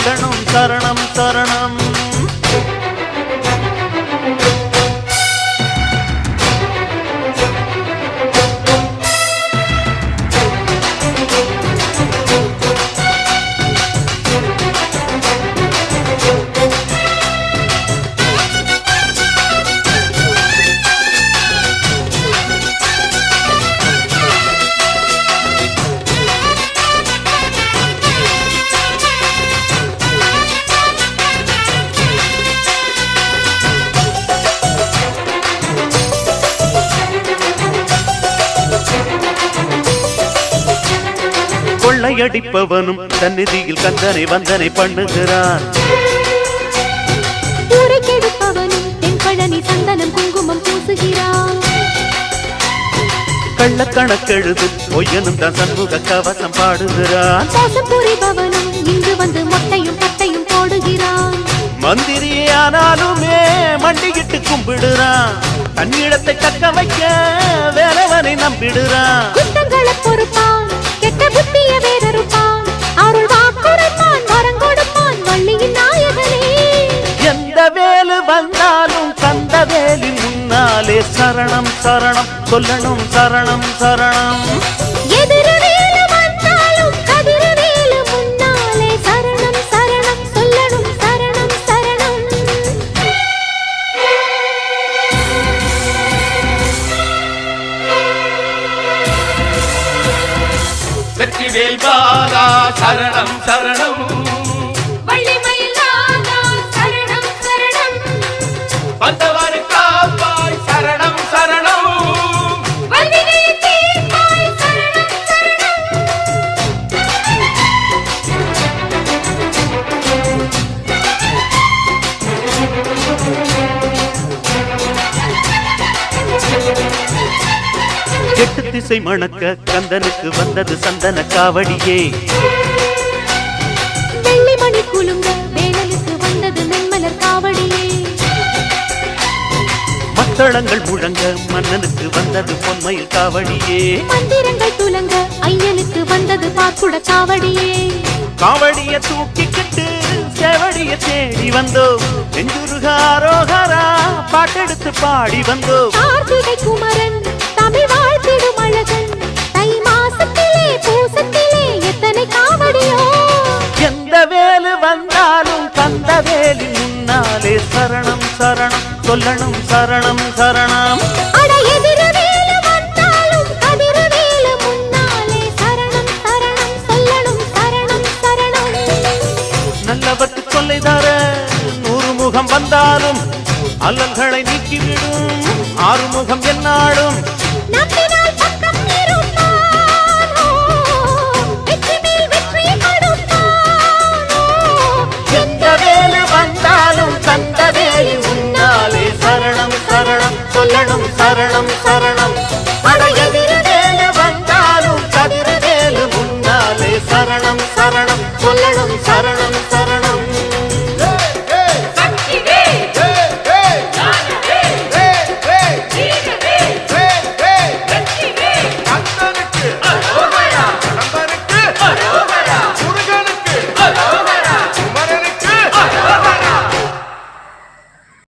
சொல்லணும் சரணம் சரணம். கொள்ளையடிப்பவனும் சந்நிதியில் கந்தனை வந்தனை பண்ணுகிறான். ஊரை கெடுப்பவனும் தென்பழனி சந்தனம் குங்குமம் பூசுகிறான். கள்ளக்கணக்கெழுது பொய்யனும் தான் சண்முக கவசம் பாடுகிறான். மோசம் புரிபவனும் இங்கு வந்து மொட்டையும் பட்டையும் போடுகிறான். மந்திரியே ஆனாலுமே மண்டிகிட்டு கும்பிடுறான். தன்னிடத்தை தக்க வைக்க வேலவனை நம்பிடுறான். குற்றங்களை பொறுப்பான், கெட்ட புத்திய வேறறுப்பான். அருள் வாக்குரைப்பான், வரம் கொடுப்பான் வள்ளியின் நாயகனே. எந்த வேலு வந்தாலும் கந்த வேலின் முன்னாலே சரணம் சரணம் சொல்லணும் சரணம் சரணம். எதிரவேலு வந்தாலும் கதிரவேலு முன்னாலே சரணம் சரணம் சொல்லணும் சரணம் சரணம். வெற்றிவேல் பாலா சரணம் சரணம். வள்ளிமயில் நாதா சரணம் சரணம். வந்தவர் காப்பாய் சரணம் சரணம். வல்வினை தீர்ப்பாய் சரணம் சரணம். எட்டு திசை மணக்க கந்தனுக்கு வந்தது சந்தன காவடியே. வெள்ளிமணி குலுங்க வேலனுக்கு வந்தது நென்மலர் காவடியே. மத்தளங்கள் முழங்க மன்னனுக்கு வந்தது பொன்மயில் காவடியே. மந்திரங்கள் துலங்க ஐயனுக்கு வந்தது பாக்குட காவடியே. காவடிய தூக்கிக்கிட்டு சேவடிய தேடி வந்தோம். நெஞ்சுருகாரோகரா பாட்டெடுத்து பாடி வந்தோம். கார்த்திகை குமரன் தமிழ் வாழ்த்திடும் அழகன். தை மாசத்திலே பூசத்திலே எத்தனை காவடியோ. எந்த வேலு வந்தாலும் கந்த வேலின் முன்னாலே சரணம் சரணம் சொல்லணும் சரணம் சரணம். அட எதிரவேலு வந்தாலும் கதிரவேலு முன்னாலே சரணம் சரணம் சொல்லணும் சரணம் சரணம். நல்லவர்க்கு சொல்லை தர 100 முகம் வந்தாலும் அல்லல்களை நீக்கிவிடும். 6 முகம் என்னாலும் நம்பினார்